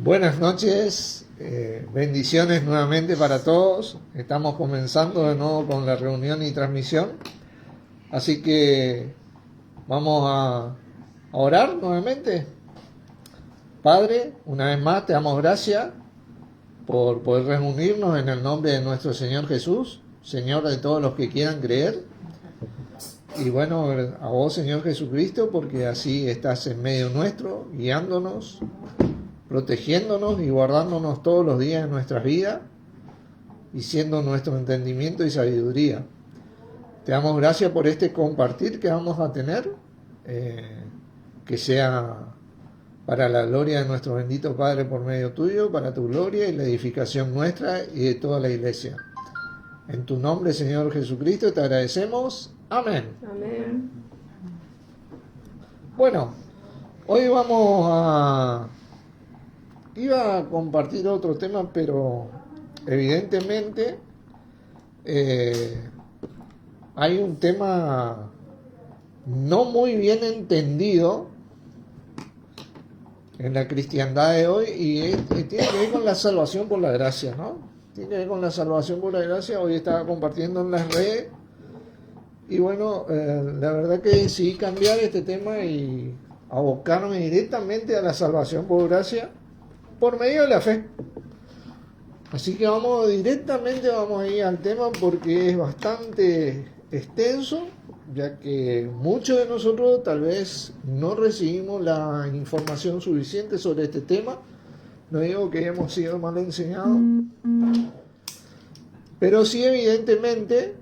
Buenas noches, bendiciones nuevamente para todos. Estamos comenzando de nuevo con la reunión y transmisión. Así que vamos a orar nuevamente. Padre, una vez más te damos gracias por poder reunirnos en el nombre de nuestro Señor Jesús, Señor de todos los que quieran creer. Y bueno, a vos, Señor Jesucristo, porque así estás en medio nuestro, guiándonos, protegiéndonos y guardándonos todos los días de nuestras vidas y siendo nuestro entendimiento y sabiduría. Te damos gracias por este compartir que vamos a tener, que sea para la gloria de nuestro bendito Padre por medio tuyo, para tu gloria y la edificación nuestra y de toda la iglesia. En tu nombre, Señor Jesucristo, te agradecemos. Amén. Amén. Bueno, hoy iba a compartir otro tema, pero evidentemente hay un tema no muy bien entendido en la cristiandad de hoy y tiene que ver con la salvación por la gracia, ¿no? Tiene que ver con la salvación por la gracia. Hoy estaba compartiendo en las redes y bueno, la verdad que decidí cambiar este tema y abocarme directamente a la salvación por gracia por medio de la fe. Así que vamos a ir al tema porque es bastante extenso, ya que muchos de nosotros tal vez no recibimos la información suficiente sobre este tema. No digo que hemos sido mal enseñados, pero sí evidentemente,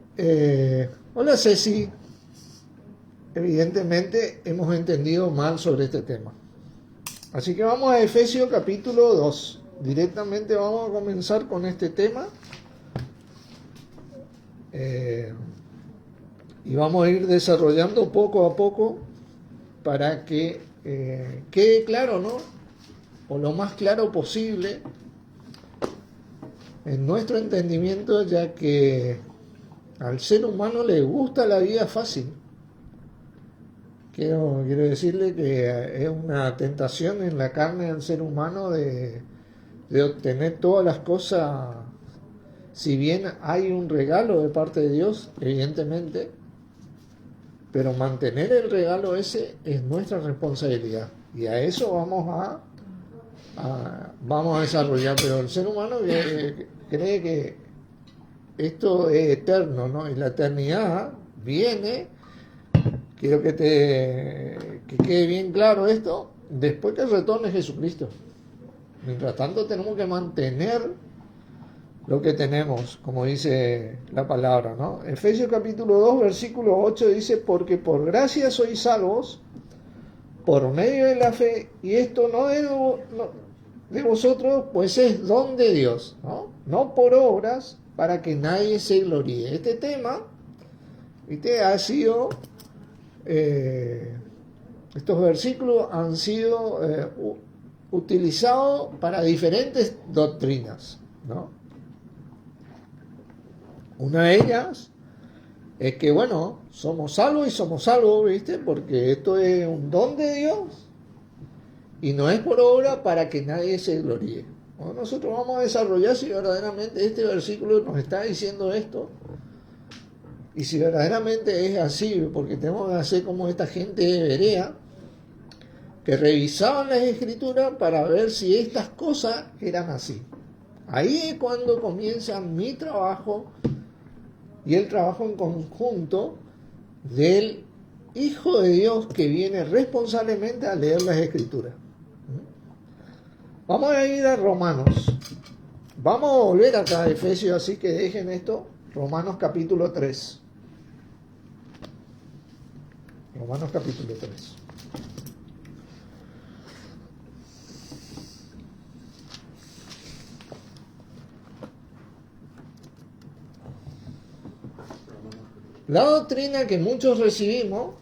hola Ceci, evidentemente hemos entendido mal sobre este tema. Así que vamos a Efesios capítulo 2. Directamente vamos a comenzar con este tema. Y vamos a ir desarrollando poco a poco para que quede claro, ¿no? O lo más claro posible en nuestro entendimiento, ya que al ser humano le gusta la vida fácil. Quiero decirle que es una tentación en la carne del ser humano de obtener todas las cosas. Si bien hay un regalo de parte de Dios, evidentemente, pero mantener el regalo ese es nuestra responsabilidad. Y a eso vamos a desarrollar. Pero el ser humano cree que esto es eterno, ¿no? Y la eternidad viene. Quiero que quede bien claro esto, después que retorne Jesucristo. Mientras tanto tenemos que mantener lo que tenemos, como dice la palabra, ¿no? Efesios capítulo 2, versículo 8 dice, porque por gracia sois salvos, por medio de la fe, y esto no de vosotros, pues es don de Dios, ¿no? No por obras, para que nadie se gloríe. Este tema, ¿viste? Ha sido... estos versículos han sido utilizados para diferentes doctrinas, ¿no? Una de ellas es que, bueno, somos salvos, ¿viste? Porque esto es un don de Dios y no es por obra para que nadie se gloríe. Bueno, nosotros vamos a desarrollar si verdaderamente este versículo nos está diciendo esto. Y si verdaderamente es así, porque tenemos que hacer como esta gente de Berea, que revisaban las escrituras para ver si estas cosas eran así. Ahí es cuando comienza mi trabajo y el trabajo en conjunto del Hijo de Dios que viene responsablemente a leer las escrituras. Vamos a ir a Romanos. Vamos a volver acá a Efesios, así que dejen esto. Romanos capítulo 3. Romanos capítulo 3. La doctrina que muchos recibimos,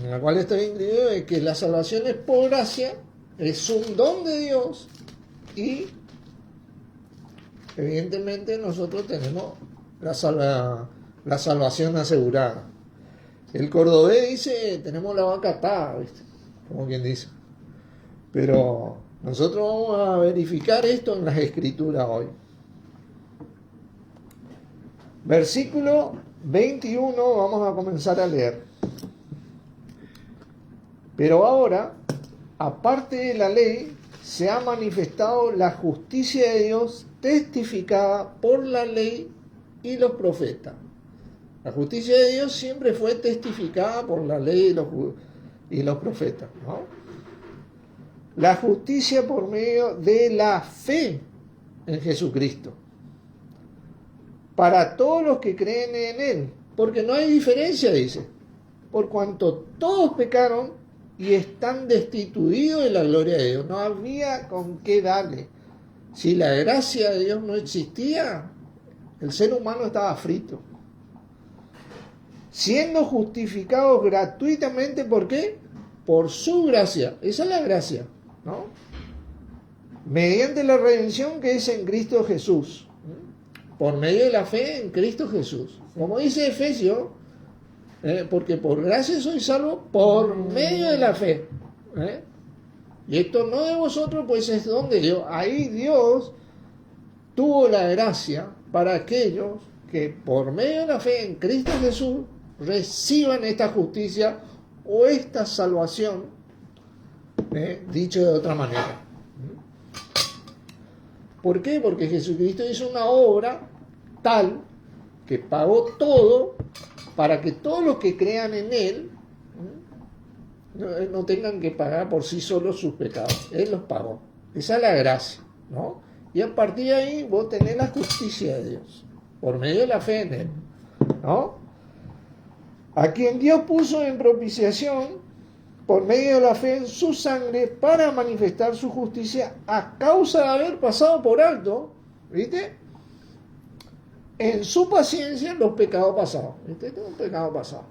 en la cual estoy incluido, es que la salvación es por gracia, es un don de Dios y evidentemente nosotros tenemos la salvación asegurada. El cordobés dice, tenemos la vaca atada, ¿viste? Como quien dice. Pero Nosotros vamos a verificar esto en las Escrituras hoy. Versículo 21, vamos a comenzar a leer. Pero ahora, aparte de la ley, se ha manifestado la justicia de Dios testificada por la ley y los profetas. La justicia de Dios siempre fue testificada por la ley y los profetas, ¿no? La justicia por medio de la fe en Jesucristo, para todos los que creen en Él, porque no hay diferencia, dice, por cuanto todos pecaron y están destituidos de la gloria de Dios. No había con qué darle. Si la gracia de Dios no existía, el ser humano estaba frito. Siendo justificados gratuitamente, ¿por qué? Por su gracia. Esa es la gracia, ¿no? Mediante la redención que es en Cristo Jesús. Por medio de la fe en Cristo Jesús. Como dice Efesios, porque por gracia soy salvo por medio de la fe. Y esto no de vosotros, pues es don de Dios. Ahí Dios tuvo la gracia para aquellos que por medio de la fe en Cristo Jesús reciban esta justicia o esta salvación, dicho de otra manera. ¿Por qué? Porque Jesucristo hizo una obra tal que pagó todo para que todos los que crean en Él no tengan que pagar por sí solos sus pecados. Él los pagó. Esa es la gracia, ¿no? Y a partir de ahí vos tenés la justicia de Dios, por medio de la fe en Él, ¿no? A quien Dios puso en propiciación por medio de la fe en su sangre para manifestar su justicia a causa de haber pasado por alto, ¿viste? En su paciencia los pecados pasados. ¿Viste? Este es un pecado pasado.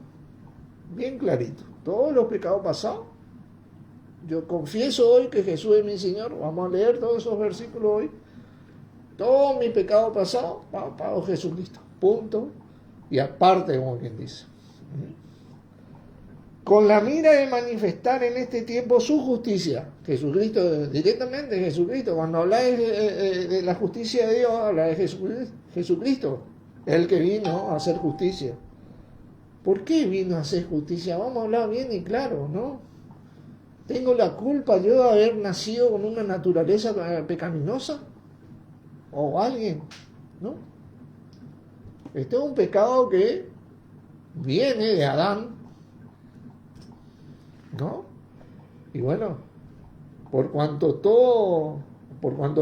Bien clarito. Todos los pecados pasados. Yo confieso hoy que Jesús es mi Señor. Vamos a leer todos esos versículos hoy. Todo mi pecado pasado, pagó Jesucristo. Punto. Y aparte, como quien dice. Con la mira de manifestar en este tiempo su justicia. Jesucristo, directamente Jesucristo. Cuando habláis de la justicia de Dios, habla de Jesucristo, el que vino a hacer justicia. ¿Por qué vino a hacer justicia? Vamos a hablar bien y claro, ¿no? ¿Tengo la culpa yo de haber nacido con una naturaleza pecaminosa? ¿O alguien? ¿No? Este es un pecado que viene de Adán, ¿no? Y bueno, por cuanto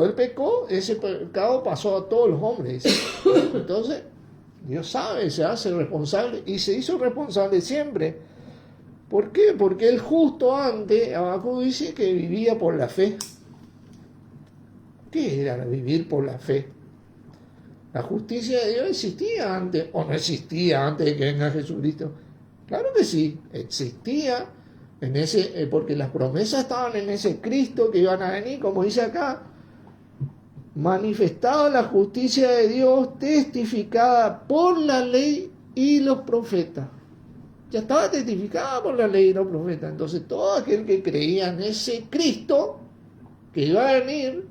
él pecó, ese pecado pasó a todos los hombres. Entonces, Dios sabe, se hace responsable y se hizo responsable siempre. ¿Por qué? Porque él justo antes, abajo dice que vivía por la fe. ¿Qué era vivir por la fe? La justicia de Dios existía antes, o no existía antes de que venga Jesucristo. Claro que sí, existía. Porque las promesas estaban en ese Cristo que iban a venir, como dice acá, manifestada la justicia de Dios, testificada por la ley y los profetas. Ya estaba testificada por la ley y los profetas. Entonces todo aquel que creía en ese Cristo que iba a venir,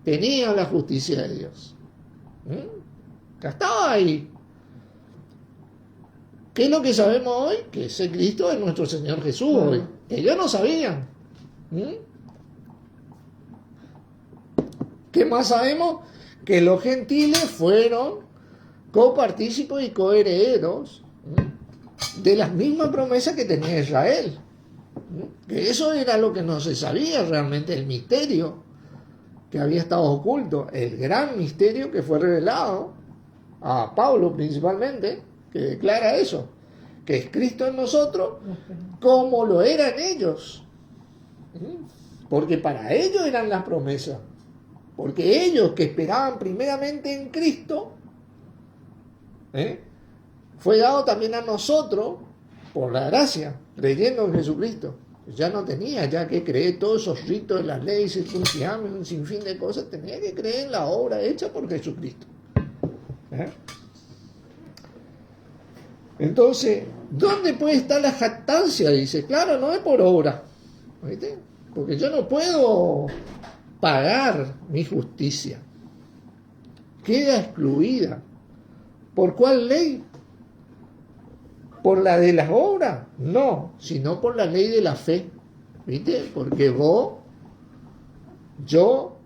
tenía la justicia de Dios. Ya estaba ahí. ¿Qué es lo que sabemos hoy? Que ese Cristo es nuestro Señor Jesús hoy. Ellos no sabían. ¿Qué más sabemos? Que los gentiles fueron copartícipes y coherederos de las mismas promesas que tenía Israel. Que eso era lo que no se sabía realmente, el misterio que había estado oculto, el gran misterio que fue revelado a Pablo principalmente, que declara eso, que es Cristo en nosotros como lo eran ellos, porque para ellos eran las promesas, porque ellos que esperaban primeramente en Cristo, fue dado también a nosotros por la gracia, creyendo en Jesucristo. Ya no tenía ya que creer todos esos ritos de las leyes, circuncidarme, un sinfín de cosas, tenía que creer en la obra hecha por Jesucristo. Entonces, ¿dónde puede estar la jactancia? Dice, claro, no es por obra. ¿Viste? porque yo no puedo pagar mi justicia. Queda excluida. ¿Por cuál ley? ¿Por la de las obras? No, sino por la ley de la fe. ¿Viste? Porque vos, yo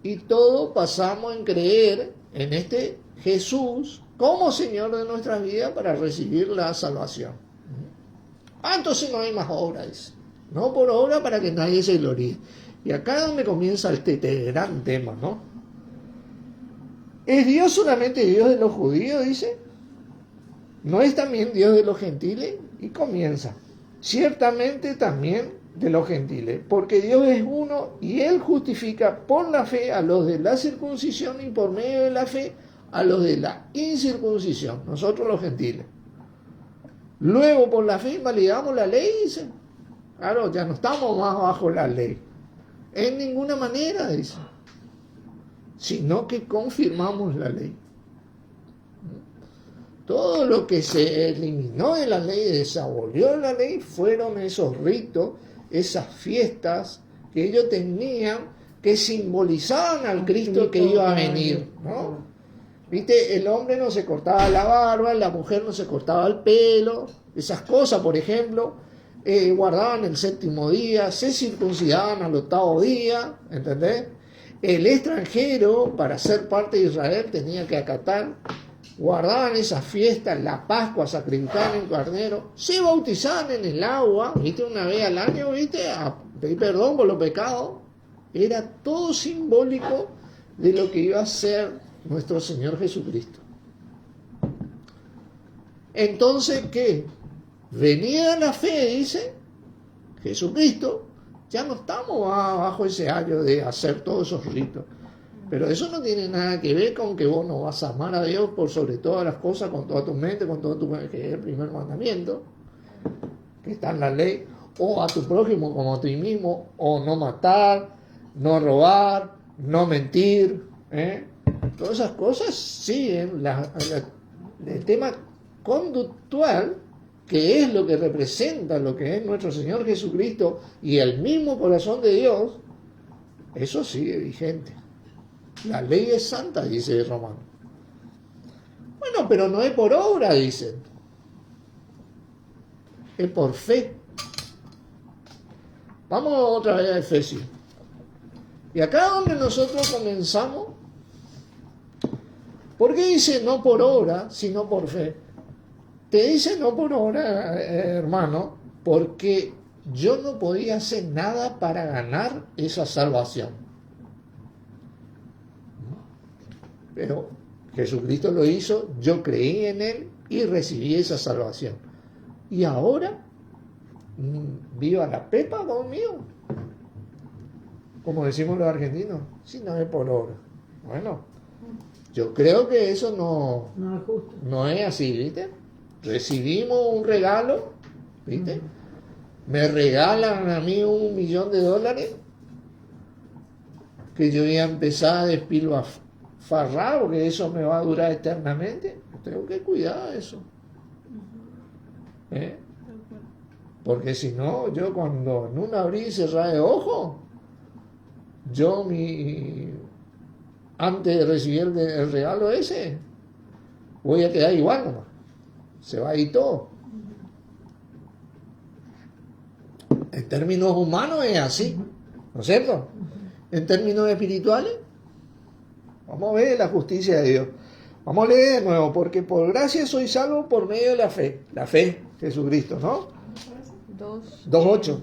y todos pasamos en creer en este Jesús como Señor de nuestras vidas para recibir la salvación. Entonces no hay más obra, dice. No por obra para que nadie se gloríe. Y acá es donde comienza este gran tema, ¿no? ¿Es Dios solamente Dios de los judíos, dice? ¿No es también Dios de los gentiles? Y comienza. Ciertamente también de los gentiles, porque Dios es uno y Él justifica por la fe a los de la circuncisión y por medio de la fe a los de la incircuncisión, nosotros los gentiles. Luego por la fe invalidamos la ley, dice. Claro, ya no estamos más bajo la ley. En ninguna manera, dice. Sino que confirmamos la ley. Todo lo que se eliminó de la ley, desabolió de la ley, fueron esos ritos, esas fiestas que ellos tenían, que simbolizaban al Cristo que iba a venir, ¿no? ¿Viste? El hombre no se cortaba la barba, la mujer no se cortaba el pelo, esas cosas, por ejemplo, guardaban el séptimo día, se circuncidaban al octavo día, ¿entendés? El extranjero, para ser parte de Israel, tenía que acatar, guardaban esas fiestas, la Pascua, sacrificaban el carnero, se bautizaban en el agua, ¿viste? Una vez al año, ¿viste? A pedir perdón por los pecados. Era todo simbólico de lo que iba a ser nuestro Señor Jesucristo. Entonces, ¿qué? Venía la fe, dice Jesucristo, ya no estamos bajo ese año de hacer todos esos ritos. Pero eso no tiene nada que ver con que vos no vas a amar a Dios por sobre todas las cosas, con toda tu mente, con todo tu mente, que es el primer mandamiento, que está en la ley, o a tu prójimo como a ti mismo, o no matar, no robar, no mentir, Todas esas cosas siguen el tema conductual, que es lo que representa lo que es nuestro Señor Jesucristo y el mismo corazón de Dios, eso sigue vigente. La ley es santa, dice Romano. Bueno, pero no es por obra, dicen. Es por fe. Vamos otra vez a Efesios. Y acá donde nosotros comenzamos, ¿por qué dice no por obra, sino por fe? Te dice no por obra, hermano, porque yo no podía hacer nada para ganar esa salvación. Pero Jesucristo lo hizo, yo creí en Él y recibí esa salvación. Y ahora, viva la pepa conmigo. Como decimos los argentinos, si no es por obra. Bueno, yo creo que eso no es justo. No es así, ¿viste? Recibimos un regalo, ¿viste? Me regalan a mí $1.000.000 que yo voy a empezar a despilfarrar, porque eso me va a durar eternamente. Tengo que cuidar de eso. Porque si no, yo cuando en un abrir y cerrar de ojo, antes de recibir el regalo ese, voy a quedar igual nomás. Se va a ir todo. En términos humanos es así, ¿no es cierto? En términos espirituales, vamos a ver la justicia de Dios. Vamos a leer de nuevo, porque por gracia soy salvo por medio de la fe. La fe, Jesucristo, ¿no? 2:8.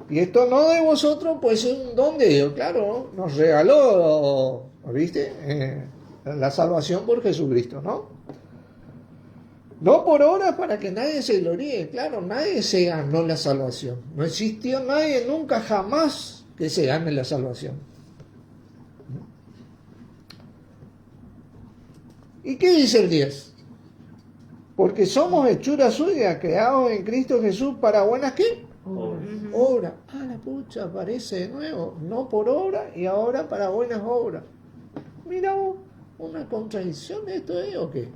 Y esto no de vosotros, pues es un don de Dios, claro, ¿no? Nos regaló, ¿viste? La salvación por Jesucristo, ¿no? No por obras para que nadie se gloríe, claro, nadie se ganó la salvación. No existió nadie nunca jamás que se gane la salvación. ¿Y qué dice el 10? Porque somos hechura suya, creados en Cristo Jesús para buenas ¿qué? Obra. La pucha, aparece de nuevo. No por obra y ahora para buenas obras. Mira vos, una contradicción de esto, ¿o qué?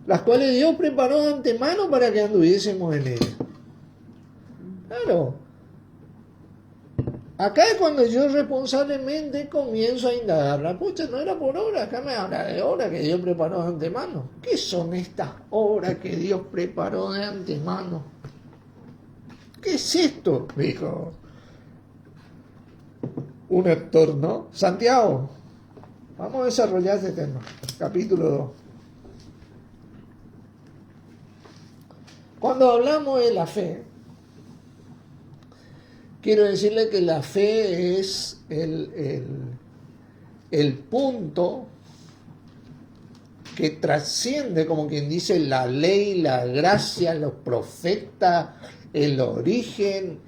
Las cuales Dios preparó de antemano para que anduviésemos en ellas. Claro, Acá es cuando yo responsablemente comienzo a indagar. Pucha, no era por obra, acá me habla de obra que Dios preparó de antemano. ¿Qué son estas obras que Dios preparó de antemano? ¿Qué es esto? Dijo un actor, ¿no? Santiago, vamos a desarrollar este tema. Capítulo 2. Cuando hablamos de la fe, quiero decirle que la fe es el punto que trasciende, como quien dice, la ley, la gracia, los profetas, el origen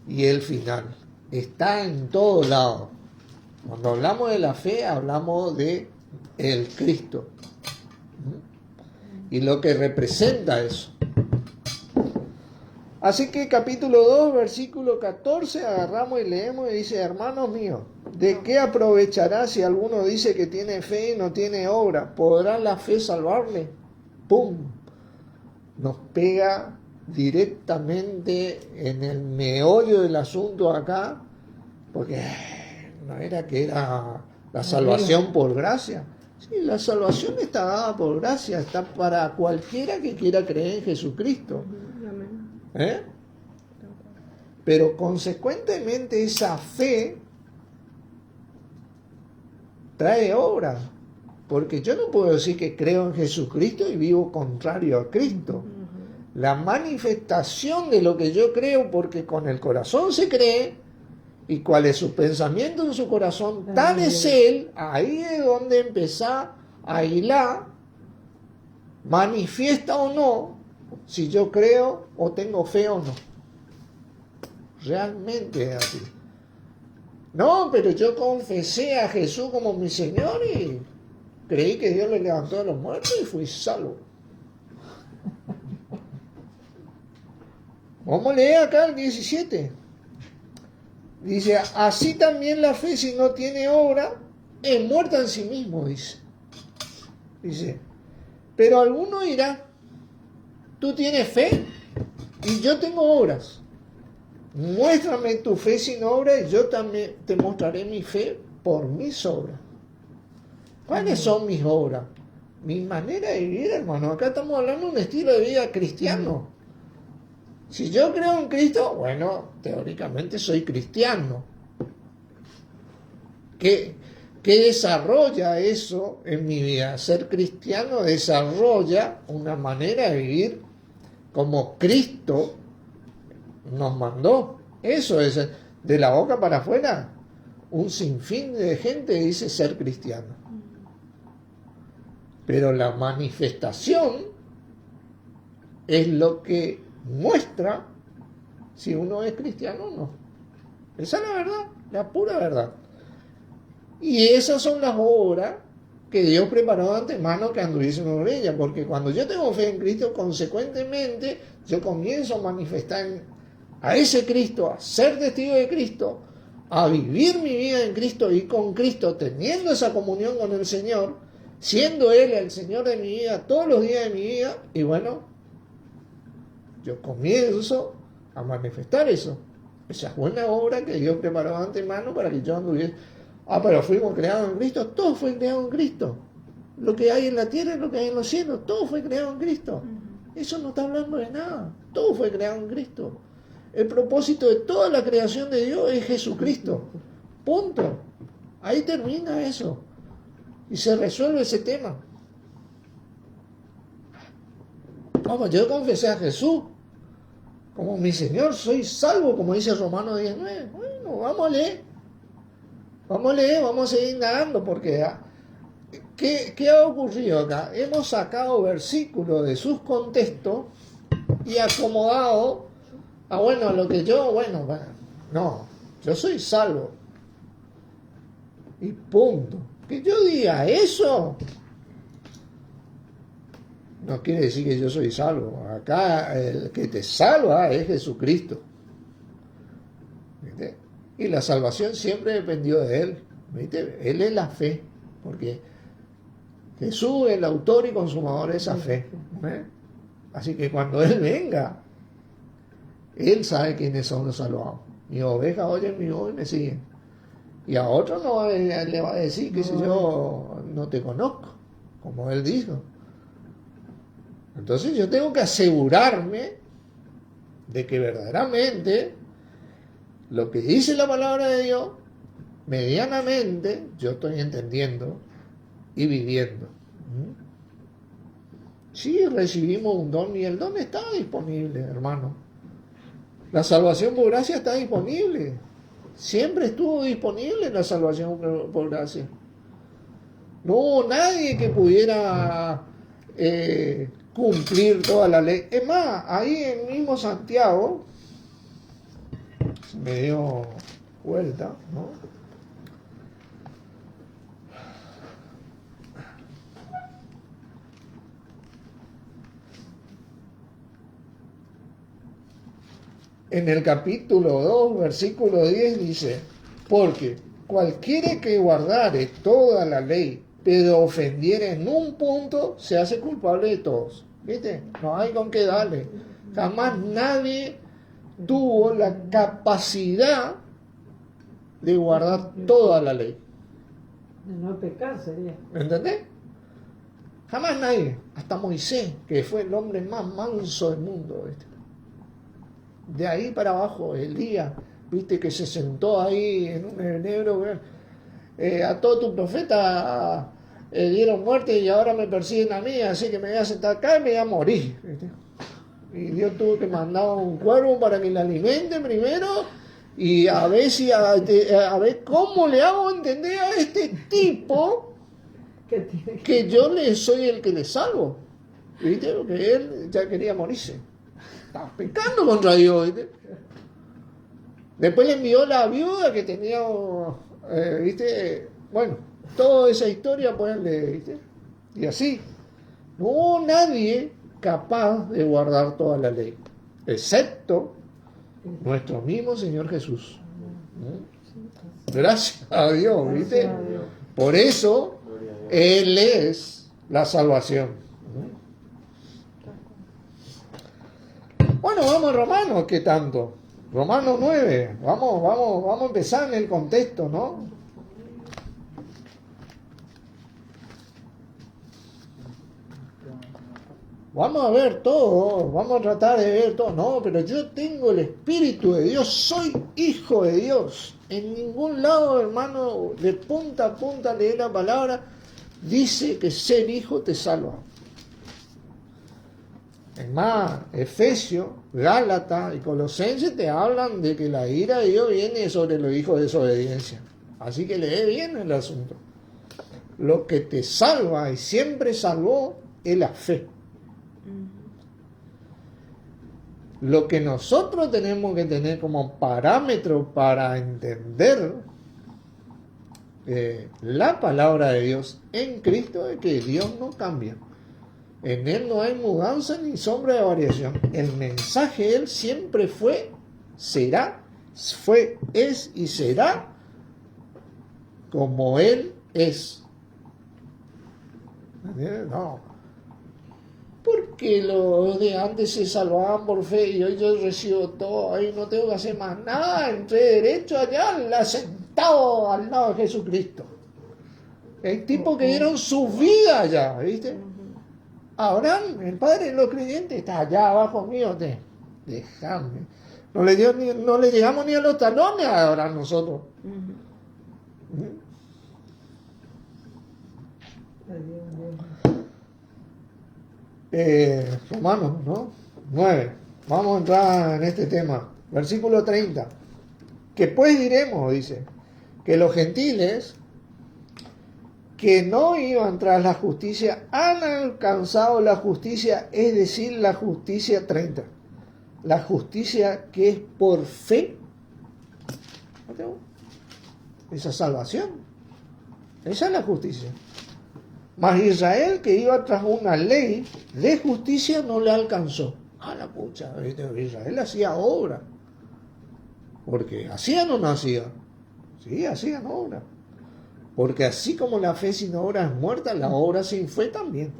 y el final. Está en todos lados. Cuando hablamos de la fe, hablamos de el Cristo y lo que representa eso. Así que capítulo 2, versículo 14, agarramos y leemos y dice: hermanos míos, ¿de qué aprovechará si alguno dice que tiene fe y no tiene obra? ¿Podrá la fe salvarle? ¡Pum! Nos pega directamente en el meollo del asunto acá, porque no era que era la salvación por gracia. Sí, la salvación está dada por gracia, está para cualquiera que quiera creer en Jesucristo. Pero consecuentemente esa fe trae obra, porque yo no puedo decir que creo en Jesucristo y vivo contrario a Cristo. La manifestación de lo que yo creo, porque con el corazón se cree, y cuál es su pensamiento en su corazón, tal es él. Ahí es donde empezar a hilar, manifiesta o no, si yo creo o tengo fe o no. Realmente es así. No, pero yo confesé a Jesús como mi Señor y creí que Dios le levantó de los muertos y fui salvo. Vamos a leer acá el 17. Dice: así también la fe, si no tiene obra, es muerta en sí mismo, dice. Pero alguno dirá: tú tienes fe y yo tengo obras. Muéstrame tu fe sin obra y yo también te mostraré mi fe por mis obras. ¿Cuáles son mis obras? Mi manera de vivir, hermano. Acá estamos hablando de un estilo de vida cristiano. Si yo creo en Cristo, bueno, teóricamente soy cristiano. ¿Qué desarrolla eso en mi vida? Ser cristiano desarrolla una manera de vivir como Cristo nos mandó. Eso es, de la boca para afuera, un sinfín de gente dice ser cristiano. Pero la manifestación es lo que muestra si uno es cristiano o no. Esa es la verdad, la pura verdad. Y esas son las obras que Dios preparó de antemano que anduviésemos en ella, porque cuando yo tengo fe en Cristo, consecuentemente yo comienzo a manifestar a ese Cristo, a ser testigo de Cristo, a vivir mi vida en Cristo y con Cristo, teniendo esa comunión con el Señor, siendo Él el Señor de mi vida todos los días de mi vida. Y bueno, yo comienzo a manifestar eso, esa buena obra que Dios preparó de antemano para que yo anduviese. Pero fuimos creados en Cristo. Todo fue creado en Cristo. Lo que hay en la tierra y lo que hay en los cielos, todo fue creado en Cristo. Eso no está hablando de nada. Todo fue creado en Cristo. El propósito de toda la creación de Dios es Jesucristo. Punto. Ahí termina eso. Y se resuelve ese tema. Vamos, yo confesé a Jesús como mi Señor, soy salvo, como dice Romanos 19. Bueno, vamos a leer. Vamos a seguir indagando, porque ¿qué ha ocurrido acá? Hemos sacado versículos de sus contextos y acomodado a, lo que yo, no, yo soy salvo. Y punto. Que yo diga eso no quiere decir que yo soy salvo. Acá el que te salva es Jesucristo. ¿Viste? Y la salvación siempre dependió de Él. ¿Viste? Él es la fe, porque Jesús es el autor y consumador de esa fe. Así que cuando Él venga, Él sabe quiénes son los salvados. Mis ovejas oyen mi voz y me siguen. Y a otro no le va a decir, qué sé yo, no te conozco, como él dijo. Entonces yo tengo que asegurarme de que verdaderamente lo que dice la palabra de Dios, medianamente, yo estoy entendiendo y viviendo. Sí, recibimos un don y el don está disponible, hermano. La salvación por gracia está disponible. Siempre estuvo disponible la salvación por gracia. No hubo nadie que pudiera cumplir toda la ley. Es más, ahí en mismo Santiago, se me dio vuelta, ¿no? En el capítulo 2, versículo 10 dice, porque cualquiera que guardare toda la ley, pero ofendiere en un punto, se hace culpable de todos. ¿Viste? No hay con qué darle. Jamás nadie tuvo la capacidad de guardar toda la ley. De no pecar sería. ¿Entendés? Jamás nadie. Hasta Moisés, que fue el hombre más manso del mundo. ¿Viste? De ahí para abajo, Elías, viste que se sentó ahí en un enebro, a todos tus profetas dieron muerte y ahora me persiguen a mí, así que me voy a sentar acá y me voy a morir. ¿Viste? Y Dios tuvo que mandar un cuervo para que le alimente primero y a ver si a ver cómo le hago entender a este tipo que yo soy el que le salvo. ¿Viste? Porque él ya quería morirse. Estaba pecando contra Dios, ¿viste? Después le envió la viuda que tenía, ¿viste? Bueno, toda esa historia, pues, ¿viste? Y así. No hubo nadie capaz de guardar toda la ley, excepto nuestro mismo Señor Jesús. Gracias a Dios, ¿viste? Por eso, Él es la salvación. Bueno, vamos a Romanos, ¿qué tanto? Romanos 9, vamos a empezar en el contexto, ¿no? Vamos a ver todo, vamos a tratar de ver todo. No, pero yo tengo el Espíritu de Dios, soy hijo de Dios. En ningún lado, hermano, de punta a punta leer la palabra, dice que ser hijo te salva. Es más, Efesios, Gálatas y Colosenses te hablan de que la ira de Dios viene sobre los hijos de desobediencia. Así que lee bien el asunto. Lo que te salva y siempre salvó es la fe. Lo que nosotros tenemos que tener como parámetro para entender la palabra de Dios en Cristo es que Dios no cambia. En Él no hay mudanza ni sombra de variación. El mensaje de Él siempre fue, será, es y será como Él es. No. Porque los de antes se salvaban por fe y hoy yo recibo todo, ahí no tengo que hacer más nada, entré derecho allá, sentado al lado de Jesucristo. Hay tipos que dieron su vida allá, ¿viste? Abraham, el padre de los creyentes, está allá abajo mío, déjame. No le llegamos ni a los talones a Abraham nosotros. Romanos, ¿no? 9. Vamos a entrar en este tema. Versículo 30. Que pues diremos, dice, que los gentiles que no iban tras la justicia han alcanzado la justicia, es decir, la justicia 30. La justicia que es por fe. Esa salvación. Esa es la justicia. Mas Israel, que iba tras una ley de justicia, no le alcanzó. A la pucha, Israel hacía obra. Porque hacían o no hacían. Sí, hacían obra. Porque así como la fe sin obra es muerta, la obra sin fe también.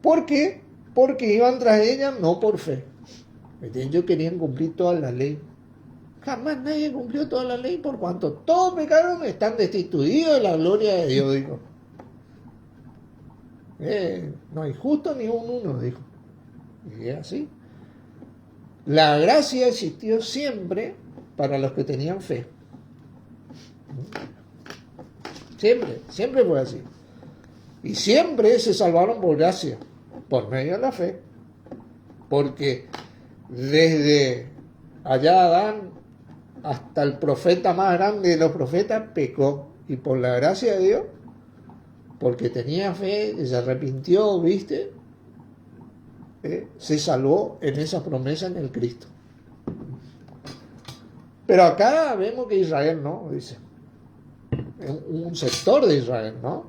¿Por qué? Porque iban tras ella no por fe. ¿Viste? Ellos querían cumplir toda la ley. Jamás nadie cumplió toda la ley, por cuanto todos pecaron, están destituidos de la gloria de Dios, dijo. No hay justo ni un uno, dijo. Y es así. La gracia existió siempre para los que tenían fe. Siempre, siempre fue así. Y siempre se salvaron por gracia, por medio de la fe. Porque desde allá Adán hasta el profeta más grande de los profetas pecó. Y por la gracia de Dios, porque tenía fe, se arrepintió, ¿viste? Se salvó en esa promesa en el Cristo. Pero acá vemos que Israel no, dice. Un sector de Israel, ¿no?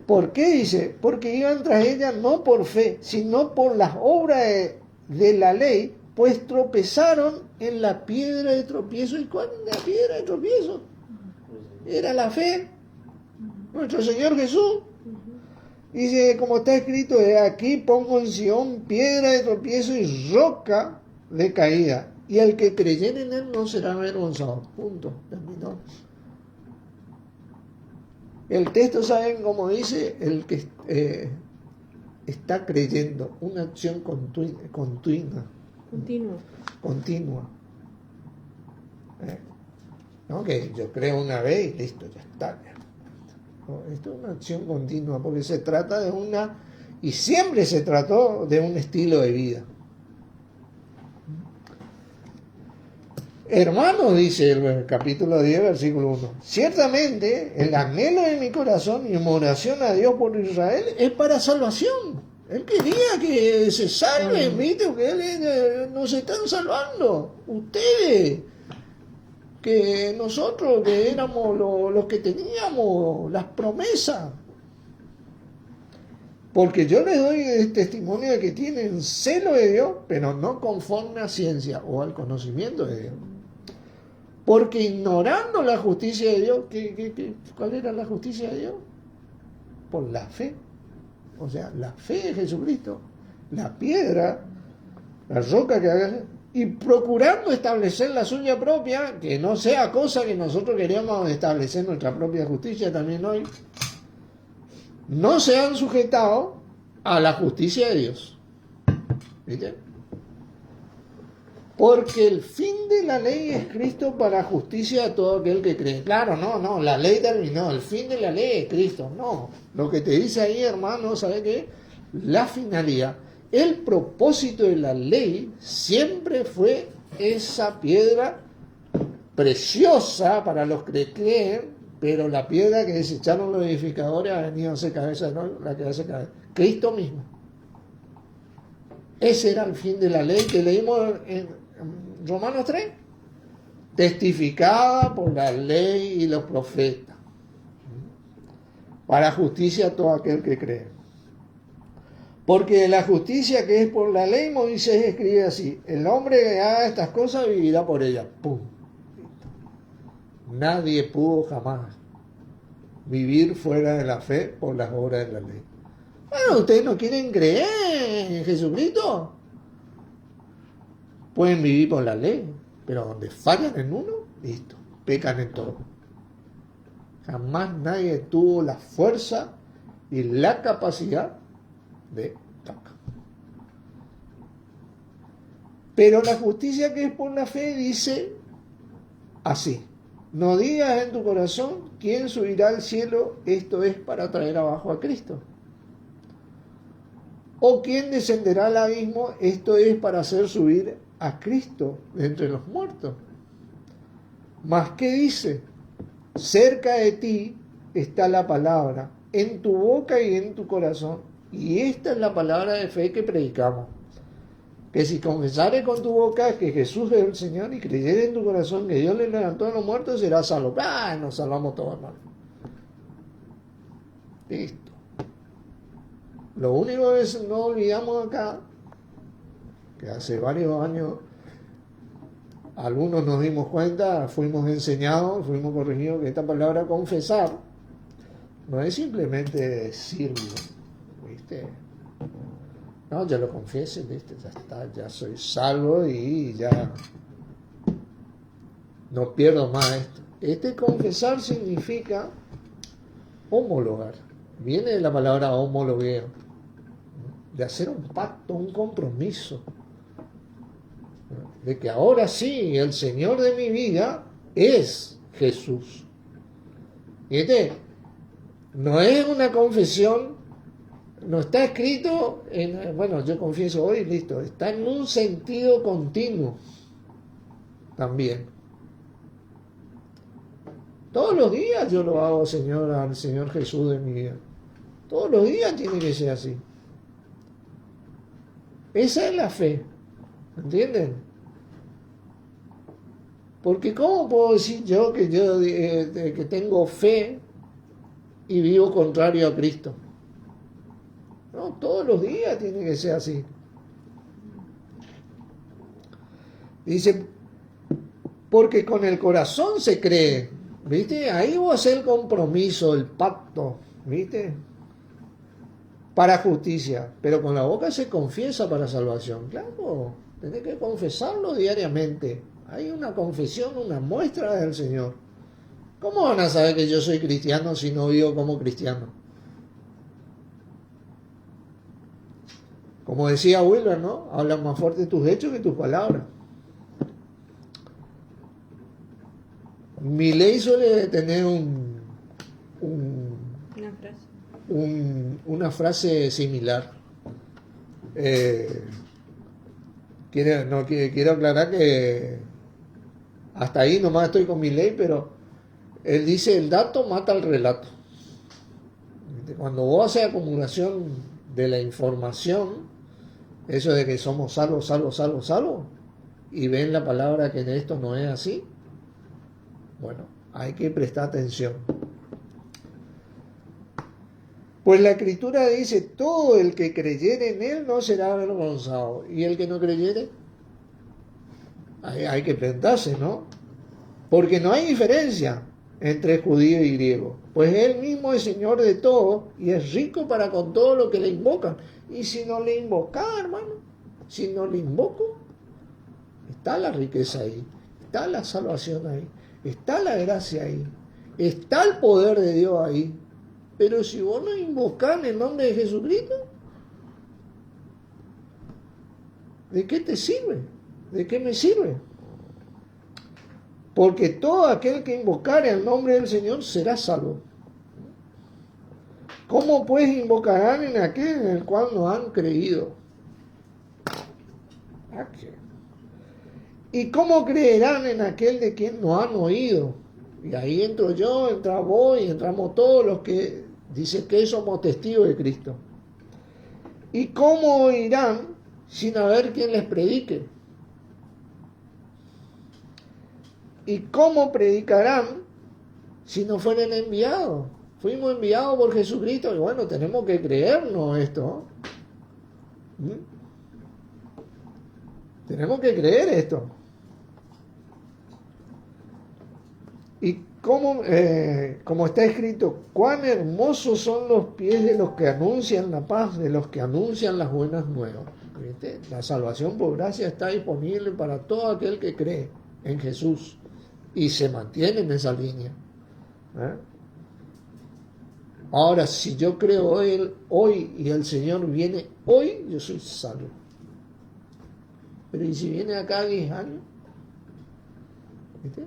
¿Por qué dice? Porque iban tras ella no por fe, sino por las obras de la ley, pues tropezaron en la piedra de tropiezo. ¿Y cuál es la piedra de tropiezo? Era la fe. Nuestro Señor Jesús. Dice, como está escrito, aquí pongo en Sion piedra de tropiezo y roca de caída. Y el que creyere en él no será avergonzado. Punto. Terminó. El texto, ¿saben cómo dice? El que está creyendo, una acción continua. No, que yo creo una vez y listo, ya está. No, esto es una acción continua, porque se trata de y siempre se trató de un estilo de vida. Hermanos, dice el capítulo 10, versículo 1, ciertamente el anhelo de mi corazón y mi oración a Dios por Israel es para salvación. Él quería que se salven, ¿viste? Porque él nos están salvando. Ustedes, que nosotros que éramos los que teníamos las promesas. Porque yo les doy el testimonio de que tienen celo de Dios, pero no conforme a ciencia o al conocimiento de Dios. Porque ignorando la justicia de Dios, ¿cuál era la justicia de Dios? Por la fe. O sea, la fe de Jesucristo, la piedra, la roca que haga, y procurando establecer la suya propia, que no sea cosa que nosotros queríamos establecer nuestra propia justicia también hoy, no se han sujetado a la justicia de Dios. ¿Viste? Porque el fin de la ley es Cristo para justicia a todo aquel que cree. Claro, no, la ley terminó, el fin de la ley es Cristo. No, lo que te dice ahí, hermano, ¿sabe qué? La finalidad, el propósito de la ley siempre fue esa piedra preciosa para los que creen, pero la piedra que desecharon los edificadores ha venido a hacer cabeza, ¿no? La que hace cabeza. Cristo mismo. Ese era el fin de la ley que leímos en Romanos 3, testificada por la ley y los profetas, para justicia a todo aquel que cree. Porque la justicia que es por la ley, Moisés escribe así: el hombre que haga estas cosas vivirá por ellas. ¡Pum! Nadie pudo jamás vivir fuera de la fe por las obras de la ley. Bueno, ustedes no quieren creer en Jesucristo, pueden vivir por la ley, pero donde fallan en uno, listo, pecan en todo. Jamás nadie tuvo la fuerza y la capacidad de tocar. Pero la justicia que es por la fe dice así: no digas en tu corazón quién subirá al cielo, esto es para traer abajo a Cristo. O quién descenderá al abismo, esto es para hacer subir a Cristo de entre los muertos. Mas ¿qué dice? Cerca de ti está la palabra, en tu boca y en tu corazón. Y esta es la palabra de fe que predicamos: que si confesares con tu boca que Jesús es el Señor y creyeres en tu corazón que Dios le levantó de los muertos, serás salvo. Nos salvamos todos, hermano. Listo. Lo único que no olvidamos acá, que hace varios años algunos nos dimos cuenta, fuimos enseñados, fuimos corregidos, que esta palabra confesar no es simplemente decirlo, ¿viste? No, ya lo confieso, ¿viste? Ya está, ya soy salvo y ya no pierdo más esto. Este confesar significa homologar. Viene de la palabra homologueo, de hacer un pacto, un compromiso, de que ahora sí, el Señor de mi vida es Jesús. Y no es una confesión, no está escrito bueno, yo confieso hoy, listo, está en un sentido continuo también. Todos los días yo lo hago, Señor, al Señor Jesús de mi vida. Todos los días tiene que ser así. Esa es la fe, ¿entienden? Porque ¿cómo puedo decir yo que tengo fe y vivo contrario a Cristo? No, todos los días tiene que ser así. Dice, porque con el corazón se cree, ¿viste? Ahí vos haces el compromiso, el pacto, ¿viste? Para justicia, pero con la boca se confiesa para salvación. Claro, tenés que confesarlo diariamente. Hay una confesión, una muestra del Señor. ¿Cómo van a saber que yo soy cristiano si no vivo como cristiano? Como decía Wilber, ¿no? Hablan más fuerte tus hechos que tus palabras. Mi ley suele tener una frase similar. Quiero aclarar que hasta ahí nomás estoy con mi ley, pero él dice, el dato mata al relato. Cuando vos haces acumulación de la información, eso de que somos salvos, y ven la palabra que en esto no es así, bueno, hay que prestar atención. Pues la Escritura dice, todo el que creyere en Él no será avergonzado. Y el que no creyere, hay que preguntarse, ¿no? Porque no hay diferencia entre judío y griego. Pues Él mismo es Señor de todo y es rico para con todo lo que le invocan. Y si no le invoca, hermano, si no le invoco, está la riqueza ahí, está la salvación ahí, está la gracia ahí, está el poder de Dios ahí. Pero si vos no invocás en el nombre de Jesucristo, ¿de qué te sirve? ¿De qué me sirve? Porque todo aquel que invocare el nombre del Señor será salvo. ¿Cómo pues invocarán en aquel en el cual no han creído? ¿Y cómo creerán en aquel de quien no han oído? Y ahí entro yo, entra vos y entramos todos los que dicen que somos testigos de Cristo. ¿Y cómo oirán sin haber quien les predique? ¿Y cómo predicarán si no fueren enviados? Fuimos enviados por Jesucristo y bueno, tenemos que creernos esto. Tenemos que creer esto. Y como está escrito, cuán hermosos son los pies de los que anuncian la paz, de los que anuncian las buenas nuevas. ¿Viste? La salvación por gracia está disponible para todo aquel que cree en Jesús y se mantiene en esa línea. Ahora, si yo creo hoy y el Señor viene hoy, yo soy salvo. Pero ¿y si viene acá 10 años? ¿Viste?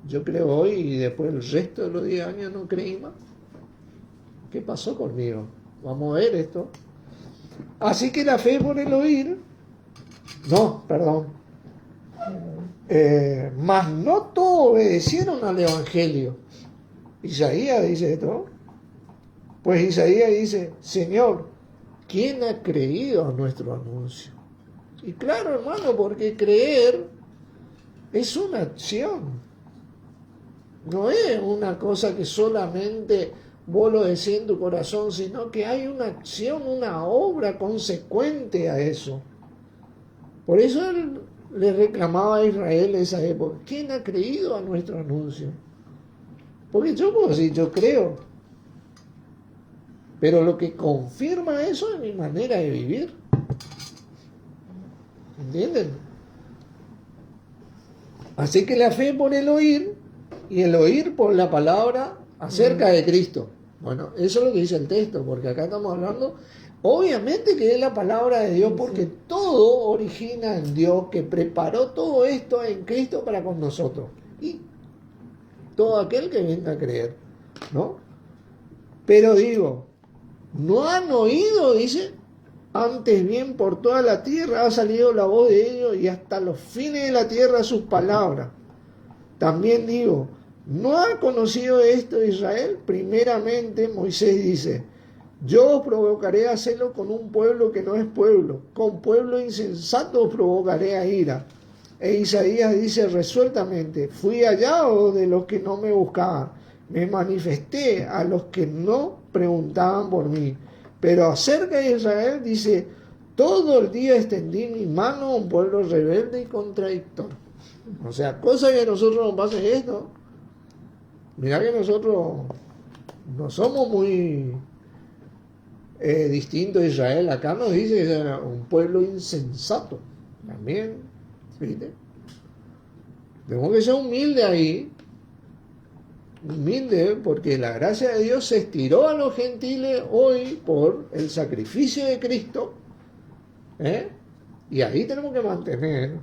Yo creo hoy y después el resto de los 10 años no creí más. ¿Qué pasó conmigo? Vamos a ver esto. Así que la fe por el oír, mas no todos obedecieron al Evangelio. Isaías dice esto. Pues Isaías dice, Señor, ¿quién ha creído a nuestro anuncio? Y claro, hermano, porque creer es una acción. No es una cosa que solamente vos lo decís en tu corazón, sino que hay una acción, una obra consecuente a eso. Por eso él le reclamaba a Israel en esa época, ¿quién ha creído a nuestro anuncio? Porque yo puedo decir, yo creo, pero lo que confirma eso es mi manera de vivir. ¿Entienden? Así que la fe por el oír y el oír por la palabra acerca de Cristo. Bueno, eso es lo que dice el texto, porque acá estamos hablando, obviamente que es la palabra de Dios, porque todo origina en Dios, que preparó todo esto en Cristo para con nosotros. Y todo aquel que venga a creer, ¿no? Pero digo, ¿no han oído? Dice, antes bien por toda la tierra ha salido la voz de ellos y hasta los fines de la tierra sus palabras. También digo, ¿no ha conocido esto Israel? Primeramente Moisés dice, yo os provocaré a hacerlo con un pueblo que no es pueblo, con pueblo insensato os provocaré a ira. E Isaías dice resueltamente, fui hallado de los que no me buscaban, me manifesté a los que no preguntaban por mí. Pero acerca de Israel dice, todo el día extendí mi mano a un pueblo rebelde y contradictor. O sea, cosa que a nosotros nos pasa es esto. Mirá que nosotros no somos muy distintos de Israel. Acá nos dice que es un pueblo insensato. También, ¿viste? Tenemos que ser humildes ahí. Humilde, porque la gracia de Dios se estiró a los gentiles hoy por el sacrificio de Cristo, y ahí tenemos que mantener.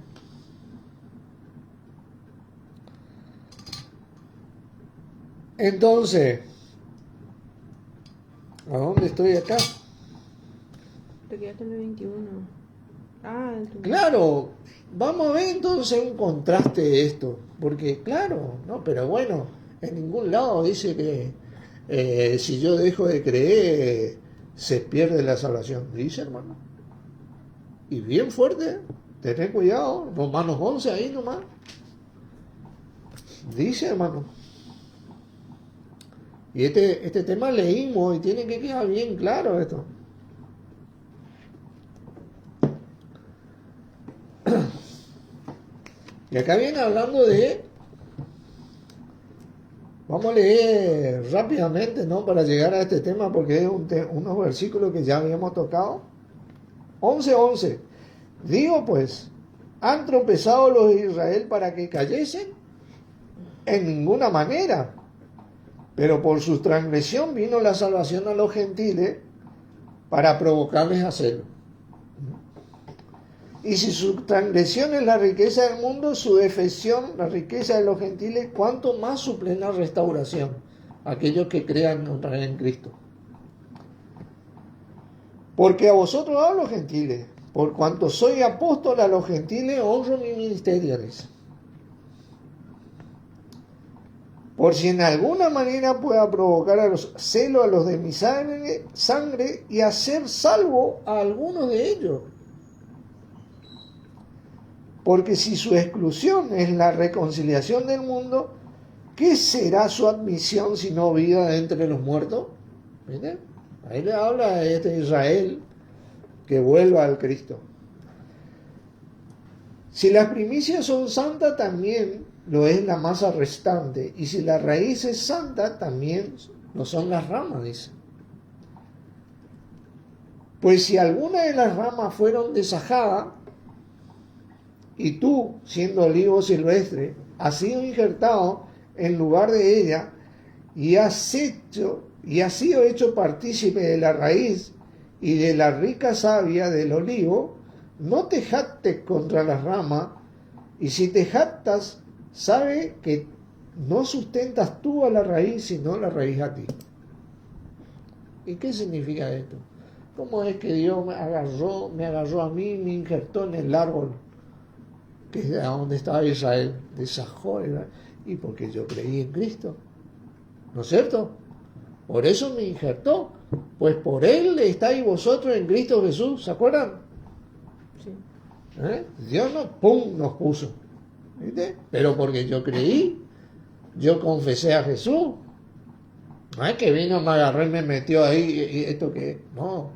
Entonces, ¿a dónde estoy acá? Te quedaste en el 21. Claro, vamos a ver entonces un contraste de esto, porque claro, no, pero bueno, en ningún lado dice que si yo dejo de creer se pierde la salvación, dice, hermano. Y bien fuerte, tened cuidado, Romanos 11 ahí nomás. Dice, hermano. Y este tema leímos y tiene que quedar bien claro esto. Y acá viene hablando de... Vamos a leer rápidamente, ¿no? Para llegar a este tema, porque es unos versículos que ya habíamos tocado. 11:11. Digo pues, ¿han tropezado los de Israel para que cayesen? En ninguna manera. Pero por su transgresión vino la salvación a los gentiles para provocarles a hacerlo. Y si su transgresión es la riqueza del mundo, su defección, la riqueza de los gentiles, cuánto más su plena restauración, aquellos que crean en Cristo. Porque a vosotros hablo, gentiles, por cuanto soy apóstol a los gentiles, honro mi ministerio. Por si en alguna manera pueda provocar a los celos a los de mi sangre y hacer salvo a algunos de ellos. Porque si su exclusión es la reconciliación del mundo, ¿qué será su admisión si no vida de entre los muertos? ¿Viste? Ahí le habla a este Israel que vuelva al Cristo. Si las primicias son santas, también lo es la masa restante. Y si la raíz es santa, también lo son las ramas, dice. Pues si alguna de las ramas fueron desajadas, y tú, siendo olivo silvestre, has sido injertado en lugar de ella y has sido hecho partícipe de la raíz y de la rica savia del olivo, no te jactes contra las ramas, y si te jactas, sabe que no sustentas tú a la raíz, sino la raíz a ti. ¿Y qué significa esto? ¿Cómo es que Dios me agarró a mí y me injertó en el árbol? Que es donde estaba Israel, desajó, y porque yo creí en Cristo, ¿no es cierto? Por eso me injertó, pues por él estáis vosotros en Cristo Jesús, ¿se acuerdan? Sí. Dios nos puso, ¿viste? Pero porque yo creí, yo confesé a Jesús, no es que vino, me agarró y me metió ahí, y esto que, no,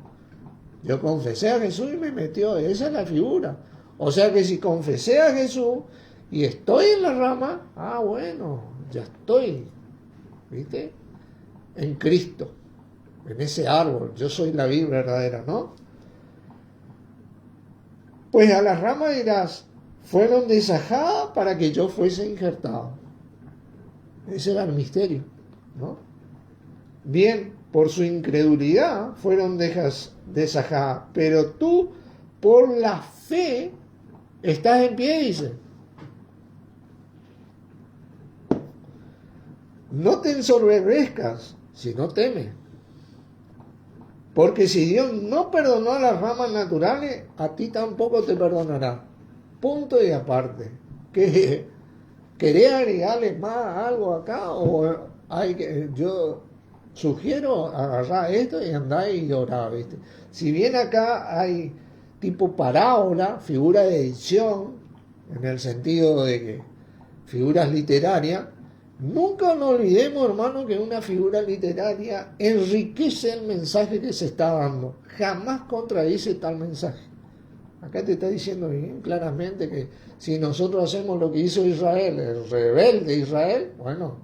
yo confesé a Jesús y me metió, esa es la figura. O sea que si confesé a Jesús y estoy en la rama, bueno, ya estoy, ¿viste? En Cristo, en ese árbol, yo soy la vid verdadera, ¿no? Pues a las ramas fueron desajadas para que yo fuese injertado. Ese era el misterio, ¿no? Bien, por su incredulidad fueron desajadas, pero tú por la fe estás en pie, dice. No te ensoberbezcas, sino teme. Porque si Dios no perdonó a las ramas naturales, a ti tampoco te perdonará. Punto y aparte. ¿Querés agregarle más algo acá? O yo sugiero agarrar esto y andar y orar, ¿viste? Si bien acá hay tipo parábola, figura de edición, en el sentido de que figuras literarias, nunca nos olvidemos, hermano, que una figura literaria enriquece el mensaje que se está dando. Jamás contradice tal mensaje. Acá te está diciendo bien claramente que si nosotros hacemos lo que hizo Israel, el rebelde Israel, bueno,